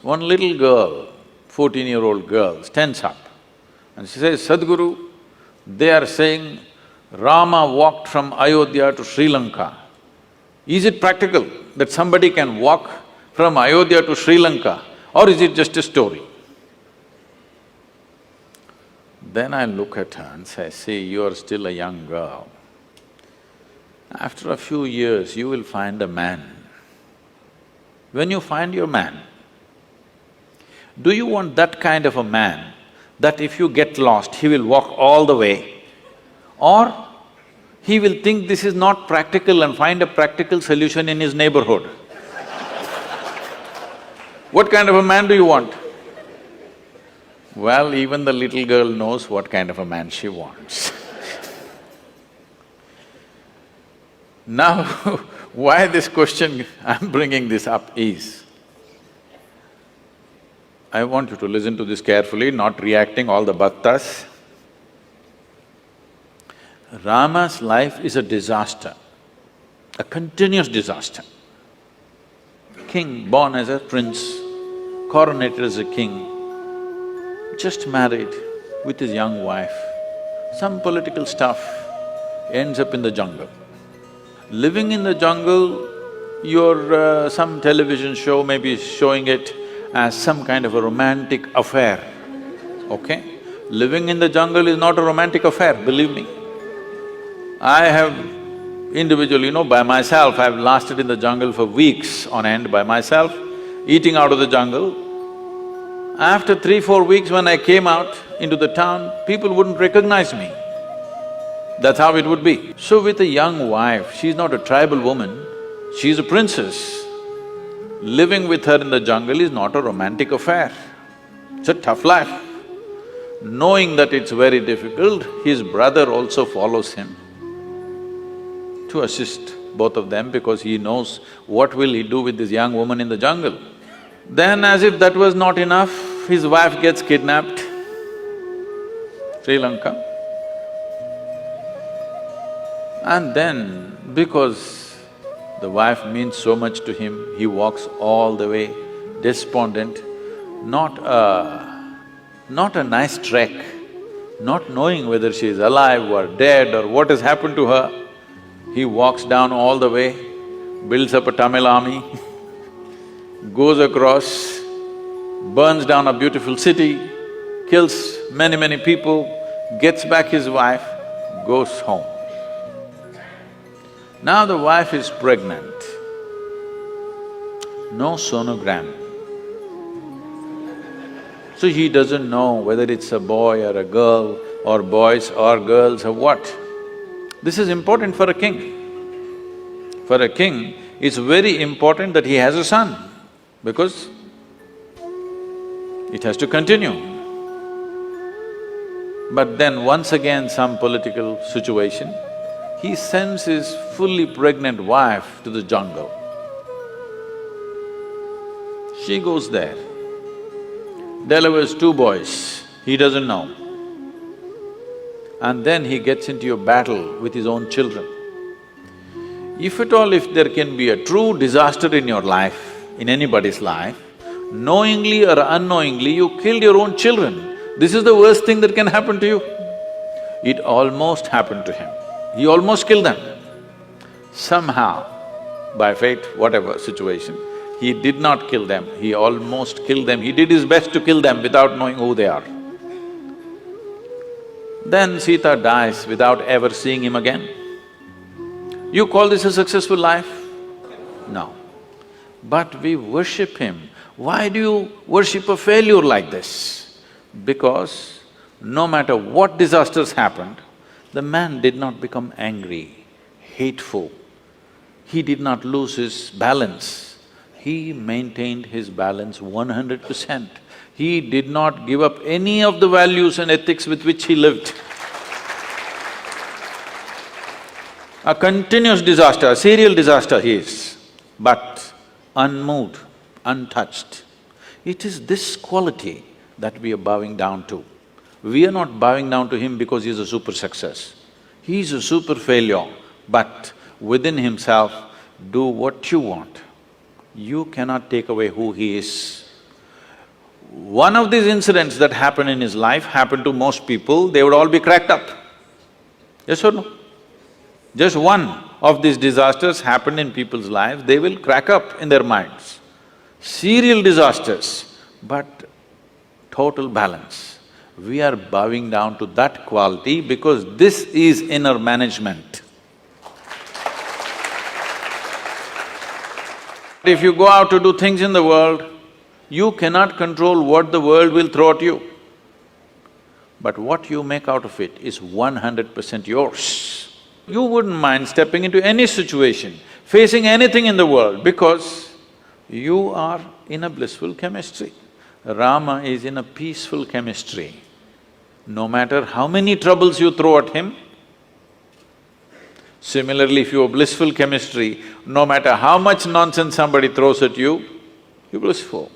One little girl, 14-year-old girl, stands up and she says, Sadhguru, they are saying Rama walked from Ayodhya to Sri Lanka. Is it practical that somebody can walk from Ayodhya to Sri Lanka, or is it just a story? Then I look at her and say, see, you are still a young girl. After a few years, you will find a man. When you find your man, do you want that kind of a man that if you get lost, he will walk all the way? Or he will think this is not practical and find a practical solution in his neighborhood? What kind of a man do you want? Well, even the little girl knows what kind of a man she wants. Now, why this question I'm bringing this up is, I want you to listen to this carefully, not reacting all the bhaktas. Rama's life is a disaster, a continuous disaster. King born as a prince, coronated as a king, just married with his young wife, some political stuff, ends up in the jungle. Living in the jungle, some television show may be showing it as some kind of a romantic affair, okay? Living in the jungle is not a romantic affair, believe me. I have individually, by myself, I've lasted in the jungle for weeks on end by myself, eating out of the jungle. After 3-4 weeks when I came out into the town, people wouldn't recognize me. That's how it would be. So with a young wife, she's not a tribal woman, she's a princess. Living with her in the jungle is not a romantic affair, it's a tough life. Knowing that it's very difficult, his brother also follows him to assist both of them because he knows what will he do with this young woman in the jungle. Then as if that was not enough, his wife gets kidnapped, Sri Lanka. And then, because the wife means so much to him, he walks all the way, despondent, not a nice trek, not knowing whether she is alive or dead or what has happened to her. He walks down all the way, builds up a Tamil army, goes across, burns down a beautiful city, kills many people, gets back his wife, goes home. Now the wife is pregnant, no sonogram. So he doesn't know whether it's a boy or a girl or boys or girls or what. This is important for a king. For a king, it's very important that he has a son because it has to continue. But then once again some political situation, he sends his fully pregnant wife to the jungle. She goes there, delivers 2 boys, he doesn't know. And then he gets into a battle with his own children. If at all, if there can be a true disaster in your life, in anybody's life, knowingly or unknowingly, you killed your own children. This is the worst thing that can happen to you. It almost happened to him. He almost killed them. Somehow, by fate, whatever situation, he did not kill them, he almost killed them. He did his best to kill them without knowing who they are. Then Sita dies without ever seeing him again. You call this a successful life? No. But we worship him. Why do you worship a failure like this? Because no matter what disasters happened, the man did not become angry, hateful. He did not lose his balance. He maintained his balance 100%. He did not give up any of the values and ethics with which he lived. A continuous disaster, a serial disaster he is, but unmoved, untouched. It is this quality that we are bowing down to. We are not bowing down to him because he is a super success. He is a super failure, but within himself, do what you want. You cannot take away who he is. one of these incidents that happened in his life happened to most people, they would all be cracked up. Yes or no? Just one of these disasters happened in people's lives, they will crack up in their minds. Serial disasters, but total balance. We are bowing down to that quality because this is inner management. If you go out to do things in the world, you cannot control what the world will throw at you. But what you make out of it is 100% yours. You wouldn't mind stepping into any situation, facing anything in the world because you are in a blissful chemistry. Rama is in a peaceful chemistry. No matter how many troubles you throw at him, similarly, if you have blissful chemistry, no matter how much nonsense somebody throws at you, you're blissful.